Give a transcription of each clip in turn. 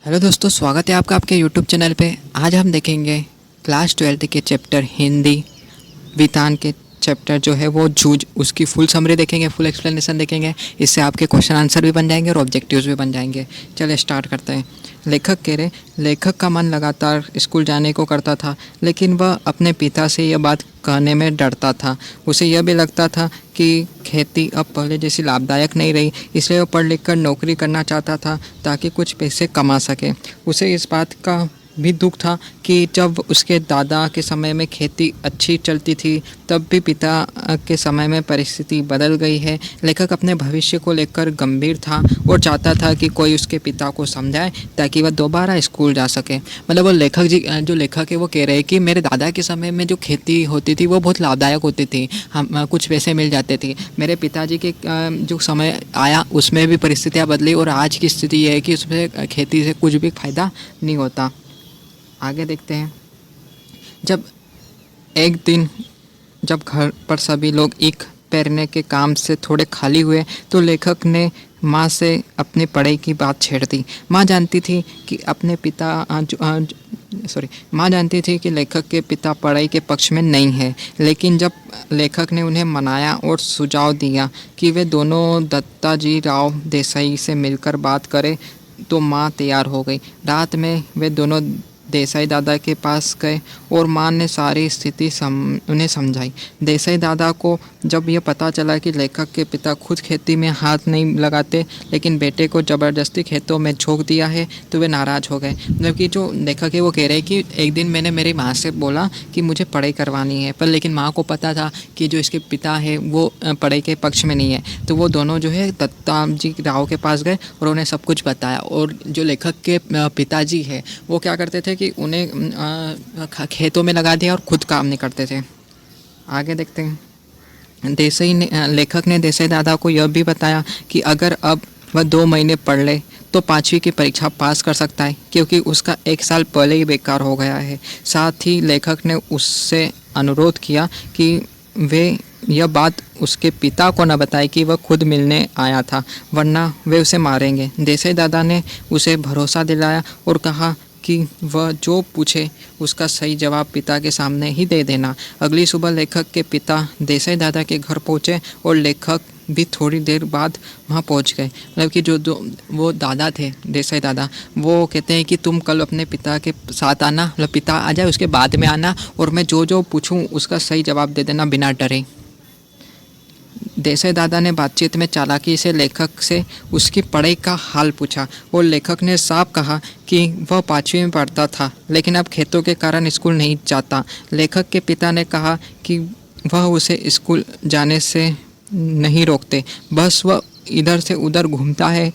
Hello दोस्तों, स्वागत है आपका आपके यूट्यूब चैनल पे। आज हम देखेंगे क्लास 12th के चैप्टर हिंदी विधान के चैप्टर जो है वो जूझ, उसकी फुल समरी देखेंगे, फुल एक्सप्लेनेशन देखेंगे। इससे आपके क्वेश्चन आंसर भी बन जाएंगे और ऑब्जेक्टिव्स भी बन जाएंगे। चलिए स्टार्ट करते हैं। लेखक कह रहे, लेखक का मन लगातार स्कूल जाने को करता था, लेकिन वह अपने पिता से यह बात कहने में डरता था। उसे यह भी लगता था कि खेती अब पहले जैसी लाभदायक नहीं रही, इसलिए वह पढ़ लिख कर नौकरी करना चाहता था ताकि कुछ पैसे कमा सके। उसे इस बात का भी दुख था कि जब उसके दादा के समय में खेती अच्छी चलती थी, तब भी पिता के समय में परिस्थिति बदल गई है। लेखक अपने भविष्य को लेकर गंभीर था और चाहता था कि कोई उसके पिता को समझाए ताकि वह दोबारा स्कूल जा सके। मतलब वो लेखक जी, जो लेखक है वो कह रहे हैं कि मेरे दादा के समय में जो खेती होती थी वो बहुत लाभदायक होती थी, हम कुछ पैसे मिल जाते थे। मेरे पिताजी के जो समय आया उसमें भी परिस्थितियाँ बदली और आज की स्थिति ये है कि उसमें खेती से कुछ भी फ़ायदा नहीं होता। आगे देखते हैं। जब एक दिन जब घर पर सभी लोग ईख पेरने के काम से थोड़े खाली हुए तो लेखक ने माँ से अपनी पढ़ाई की बात छेड़ दी। माँ जानती थी कि माँ जानती थी कि लेखक के पिता पढ़ाई के पक्ष में नहीं है, लेकिन जब लेखक ने उन्हें मनाया और सुझाव दिया कि वे दोनों दत्ताजी राव देसाई से मिलकर बात करें, तो माँ तैयार हो गई। रात में वे दोनों देसाई दादा के पास गए और माँ ने सारी स्थिति उन्हें समझाई। देसाई दादा को जब यह पता चला कि लेखक के पिता खुद खेती में हाथ नहीं लगाते, लेकिन बेटे को ज़बरदस्ती खेतों में झोंक दिया है, तो वे नाराज़ हो गए। मतलब कि जो लेखक है वो कह रहे हैं कि एक दिन मैंने मेरी माँ से बोला कि मुझे पढ़ाई करवानी है, पर लेकिन माँ को पता था कि जो इसके पिता है वो पढ़ाई के पक्ष में नहीं है, तो वो दोनों जो है दत्ताजी राव के पास गए और उन्हें सब कुछ बताया। और जो लेखक के पिताजी है वो क्या करते थे कि उन्हें खेतों में लगा दिया और खुद काम नहीं करते थे। आगे देखते हैं। लेखक ने देसाई दादा को यह भी बताया कि अगर अब वह 2 महीने पढ़ ले तो 5वीं की परीक्षा पास कर सकता है, क्योंकि उसका 1 साल पहले ही बेकार हो गया है। साथ ही लेखक ने उससे अनुरोध किया कि वे यह बात उसके पिता को न बताए कि वह खुद मिलने आया था, वरना वे उसे मारेंगे। देसाई दादा ने उसे भरोसा दिलाया और कहा कि वह जो पूछे उसका सही जवाब पिता के सामने ही दे देना। अगली सुबह लेखक के पिता देसाई दादा के घर पहुंचे और लेखक भी थोड़ी देर बाद वहां पहुंच गए। मतलब कि जो वो दादा थे, देसाई दादा, वो कहते हैं कि तुम कल अपने पिता के साथ आना, मतलब पिता आ जाए उसके बाद में आना, और मैं जो जो पूछूं उसका सही जवाब दे देना बिना डरे। देसाई दादा ने बातचीत में चालाकी से लेखक से उसकी पढ़ाई का हाल पूछा और लेखक ने साफ कहा कि वह 5वीं में पढ़ता था, लेकिन अब खेतों के कारण स्कूल नहीं जाता। लेखक के पिता ने कहा कि वह उसे स्कूल जाने से नहीं रोकते, बस वह इधर से उधर घूमता है,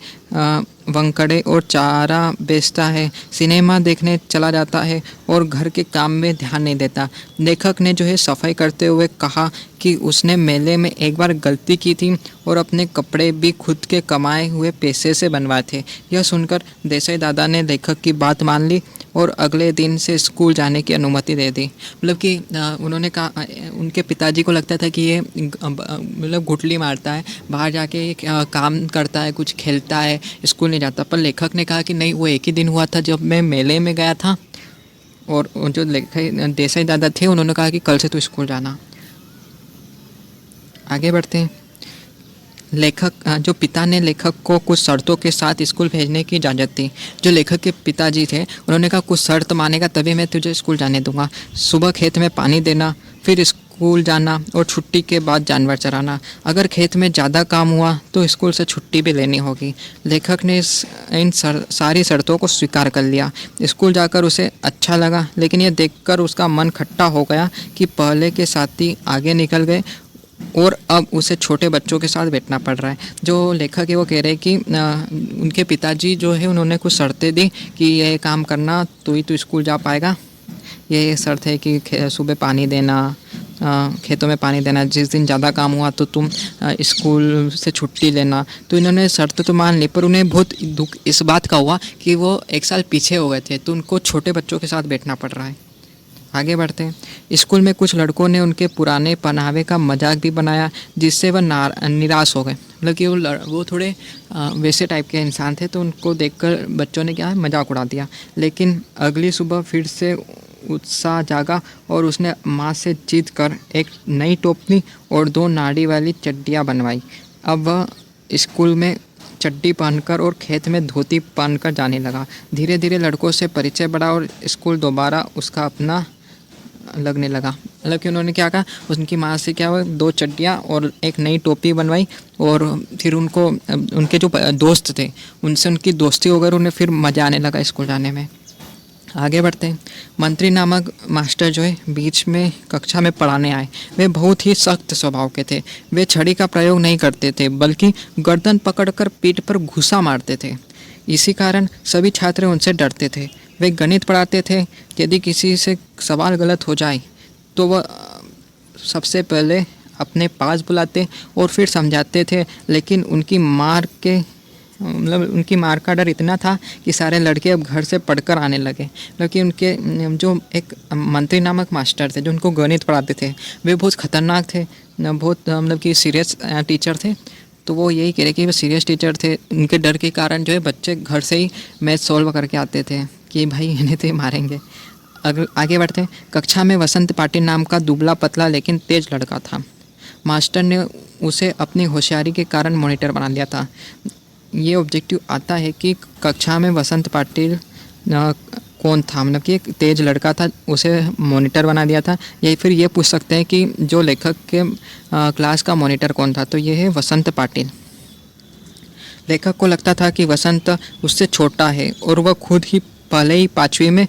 वंकड़े और चारा बेचता है, सिनेमा देखने चला जाता है और घर के काम में ध्यान नहीं देता। लेखक ने जो है सफाई करते हुए कहा कि उसने मेले में एक बार गलती की थी और अपने कपड़े भी खुद के कमाए हुए पैसे से बनवाए थे। यह सुनकर देसाई दादा ने लेखक की बात मान ली और अगले दिन से स्कूल जाने की अनुमति दे दी। मतलब कि उन्होंने कहा, उनके पिताजी को लगता था कि ये मतलब गुटली मारता है, बाहर जाके काम करता है, कुछ खेलता है, स्कूल नहीं जाता। पर लेखक ने कहा कि नहीं, वो एक ही दिन हुआ था जब मैं मेले में गया था, और जो देसाई दादा थे उन्होंने कहा कि कल से तू स्कूल जाना। आगे बढ़ते हैं। जो पिता ने लेखक को कुछ शर्तों के साथ स्कूल भेजने की इजाज़त दी। जो लेखक के पिताजी थे उन्होंने कहा कुछ शर्त मानेगा तभी मैं तुझे स्कूल जाने दूंगा। सुबह खेत में पानी देना, फिर स्कूल जाना और छुट्टी के बाद जानवर चराना। अगर खेत में ज़्यादा काम हुआ तो स्कूल से छुट्टी भी लेनी होगी। लेखक ने इन सारी शर्तों को स्वीकार कर लिया। स्कूल जाकर उसे अच्छा लगा, लेकिन यह देखकर उसका मन खट्टा हो गया कि पहले के साथी आगे निकल गए और अब उसे छोटे बच्चों के साथ बैठना पड़ रहा है। जो लेखक है वो कह रहे हैं कि उनके पिताजी जो है उन्होंने कुछ शर्तें दी कि ये काम करना तो ही तो स्कूल जा पाएगा। ये शर्त है कि सुबह पानी देना, खेतों में पानी देना, जिस दिन ज़्यादा काम हुआ तो तुम स्कूल से छुट्टी लेना। तो इन्होंने शर्त तो मान ली, पर उन्हें बहुत दुख इस बात का हुआ कि वो 1 साल पीछे हो गए थे, तो उनको छोटे बच्चों के साथ बैठना पड़ रहा है। आगे बढ़ते हैं। स्कूल में कुछ लड़कों ने उनके पुराने पहनावे का मजाक भी बनाया, जिससे वह निराश हो गए। मतलब कि वो थोड़े वैसे टाइप के इंसान थे, तो उनको देखकर बच्चों ने क्या है मजाक उड़ा दिया। लेकिन अगली सुबह फिर से उत्साह जागा और उसने माँ से जीत कर एक नई टोपी और 2 नाड़ी वाली चड्डियाँ बनवाई। अब वह स्कूल में चड्डी पहनकर और खेत में धोती पहनकर जाने लगा। धीरे धीरे लड़कों से परिचय बढ़ा और स्कूल दोबारा उसका अपना लगने लगा। मतलब कि उन्होंने क्या कहा, उनकी माँ से क्या हुआ, 2 चड्डियाँ और एक नई टोपी बनवाई, और फिर उनको उनके जो दोस्त थे उनसे उनकी दोस्ती हो गई, उन्हें फिर मज़ा आने लगा स्कूल जाने में। आगे बढ़ते हैं। मंत्री नामक मास्टर जो है बीच में कक्षा में पढ़ाने आए। वे बहुत ही सख्त स्वभाव के थे। वे छड़ी का प्रयोग नहीं करते थे, बल्कि गर्दन पकड़कर पीठ पर घुसा मारते थे। इसी कारण सभी छात्र उनसे डरते थे। वे गणित पढ़ाते थे। यदि किसी से सवाल गलत हो जाए तो वह सबसे पहले अपने पास बुलाते और फिर समझाते थे। लेकिन उनकी मार का डर इतना था कि सारे लड़के अब घर से पढ़कर आने लगे। क्योंकि उनके जो एक मंत्री नामक मास्टर थे जो उनको गणित पढ़ाते थे, वे बहुत ख़तरनाक थे, बहुत मतलब कि सीरियस टीचर थे। तो वो यही कह रहे कि वो सीरियस टीचर थे। उनके डर के कारण जो है बच्चे घर से ही मैथ सॉल्व करके आते थे कि भाई इन्हें तो मारेंगे। आगे बढ़ते हैं। कक्षा में वसंत पाटिल नाम का दुबला पतला लेकिन तेज लड़का था। मास्टर ने उसे अपनी होशियारी के कारण मॉनिटर बना लिया था। ये ऑब्जेक्टिव आता है कि कक्षा में वसंत पाटिल कौन था, मतलब कि एक तेज लड़का था, उसे मॉनिटर बना दिया था। या फिर ये पूछ सकते हैं कि जो लेखक के क्लास का मॉनिटर कौन था, तो ये है वसंत पाटिल। लेखक को लगता था कि वसंत उससे छोटा है और वह खुद ही पहले ही 5वीं में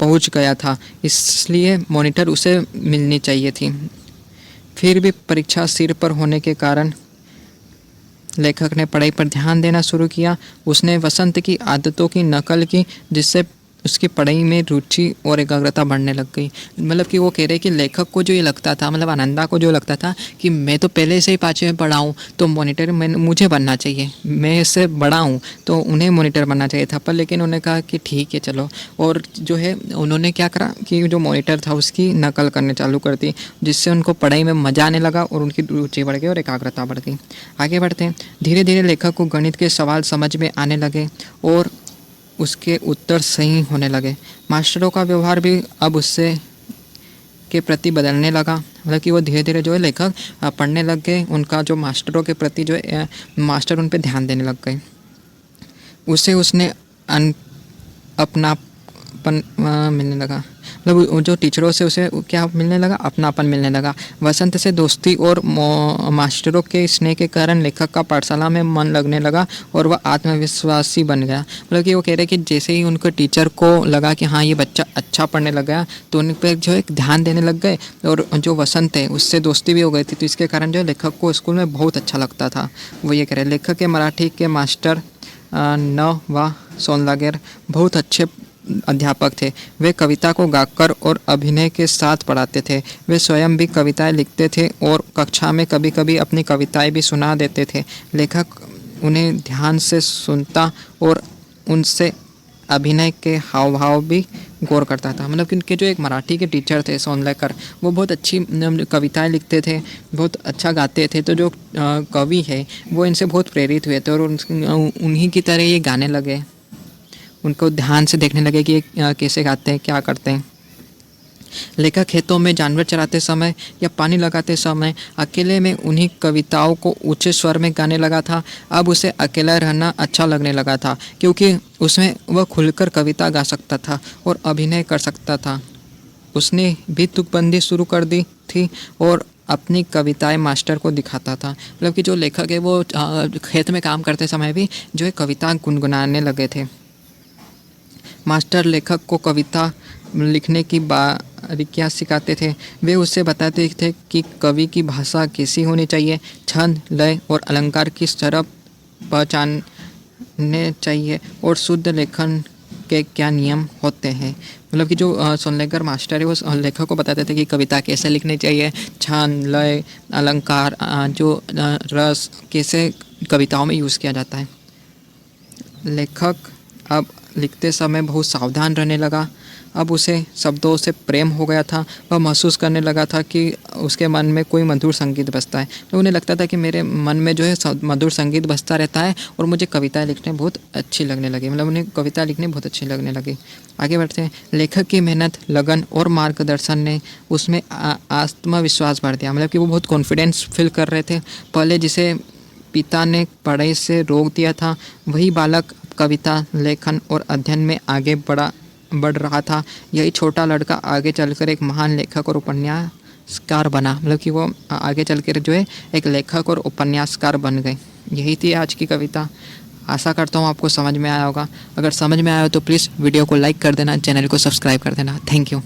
पहुंच गया था, इसलिए मॉनिटर उसे मिलनी चाहिए थी। फिर भी परीक्षा सिर पर होने के कारण लेखक ने पढ़ाई पर ध्यान देना शुरू किया। उसने वसंत की आदतों की नकल की, जिससे उसकी पढ़ाई में रुचि और एकाग्रता बढ़ने लग गई। मतलब कि वो कह रहे कि लेखक को जो ये लगता था, मतलब आनंदा को जो लगता था कि मैं तो पहले से ही 5वीं में पढ़ा हूँ, तो मॉनिटर मुझे बनना चाहिए, मैं इससे बड़ा हूँ तो उन्हें मॉनिटर बनना चाहिए था। पर लेकिन उन्होंने कहा कि ठीक है चलो, और जो है उन्होंने क्या करा कि जो मॉनिटर था उसकी नकल करने चालू कर दी, जिससे उनको पढ़ाई में मज़ा आने लगा और उनकी रुचि बढ़ गई और एकाग्रता बढ़ गई। आगे बढ़ते हैं। धीरे धीरे लेखक को गणित के सवाल समझ में आने लगे और उसके उत्तर सही होने लगे। मास्टरों का व्यवहार भी अब उससे के प्रति बदलने लगा। मतलब कि वो धीरे धीरे जो है लेखक पढ़ने लग गए, उनका जो मास्टरों के प्रति जो है मास्टर उन पे ध्यान देने लग गए। उसने अपनापन मिलने लगा। मतलब जो टीचरों से उसे क्या मिलने लगा, अपनापन मिलने लगा। वसंत से दोस्ती और मास्टरों के स्नेह के कारण लेखक का पाठशाला में मन लगने लगा और वह आत्मविश्वासी बन गया। मतलब कि वो कह रहे कि जैसे ही उनको टीचर को लगा कि हाँ ये बच्चा अच्छा पढ़ने लग गया, तो उन पर जो है ध्यान देने लग गए, और जो वसंत है उससे दोस्ती भी हो गई थी। तो इसके कारण जो है लेखक को स्कूल में बहुत अच्छा लगता था। वो ये कह रहे लेखक के मराठी के मास्टर न व सोनलागर बहुत अच्छे अध्यापक थे। वे कविता को गाकर और अभिनय के साथ पढ़ाते थे। वे स्वयं भी कविताएं लिखते थे और कक्षा में कभी कभी अपनी कविताएं भी सुना देते थे। लेखक उन्हें ध्यान से सुनता और उनसे अभिनय के हाव भाव भी गौर करता था। मतलब कि उनके जो एक मराठी के टीचर थे सोनलेकर, वो बहुत अच्छी कविताएं लिखते थे, बहुत अच्छा गाते थे। तो जो कवि है वो इनसे बहुत प्रेरित हुए थे और उन्हीं की तरह ये गाने लगे। उनको ध्यान से देखने लगे कि ये कैसे गाते हैं, क्या करते हैं। लेखक खेतों में जानवर चराते समय या पानी लगाते समय अकेले में उन्हीं कविताओं को ऊंचे स्वर में गाने लगा था। अब उसे अकेला रहना अच्छा लगने लगा था, क्योंकि उसमें वह खुलकर कविता गा सकता था और अभिनय कर सकता था। उसने भी तुकबंदी शुरू कर दी थी और अपनी कविताएं मास्टर को दिखाता था। मतलब कि जो लेखक है वो खेत में काम करते समय भी जो है कविता गुनगुनाने लगे थे। मास्टर लेखक को कविता लिखने की बारीकियाँ सिखाते थे। वे उसे बताते थे कि कवि की भाषा कैसी होनी चाहिए, छंद, लय और अलंकार किस तरह पहचानने चाहिए और शुद्ध लेखन के क्या नियम होते हैं। मतलब कि जो सोनलेकर मास्टर है वो लेखक को बताते थे कि कविता कैसे लिखनी चाहिए, छंद, लय, अलंकार, जो रस कैसे कविताओं में यूज़ किया जाता है। लेखक अब लिखते समय बहुत सावधान रहने लगा। अब उसे शब्दों से प्रेम हो गया था। वह महसूस करने लगा था कि उसके मन में कोई मधुर संगीत बजता है। तो उन्हें लगता था कि मेरे मन में जो है मधुर संगीत बजता रहता है और मुझे कविताएं लिखने बहुत अच्छी लगने लगी। मतलब उन्हें कविता लिखनी बहुत अच्छी लगने लगी। आगे बढ़ते हैं। लेखक की मेहनत, लगन और मार्गदर्शन ने उसमें आत्मविश्वास भर दिया। मतलब कि वो बहुत कॉन्फिडेंस फील कर रहे थे। पहले जिसे पिता ने पढ़ाई से रोक दिया था, वही बालक कविता लेखन और अध्ययन में आगे बढ़ रहा था। यही छोटा लड़का आगे चलकर एक महान लेखक और उपन्यासकार बना। मतलब कि वो आगे चलकर जो है एक लेखक और उपन्यासकार बन गए। यही थी आज की कविता। आशा करता हूँ आपको समझ में आया होगा। अगर समझ में आया हो तो प्लीज़ वीडियो को लाइक कर देना, चैनल को सब्सक्राइब कर देना। Thank you.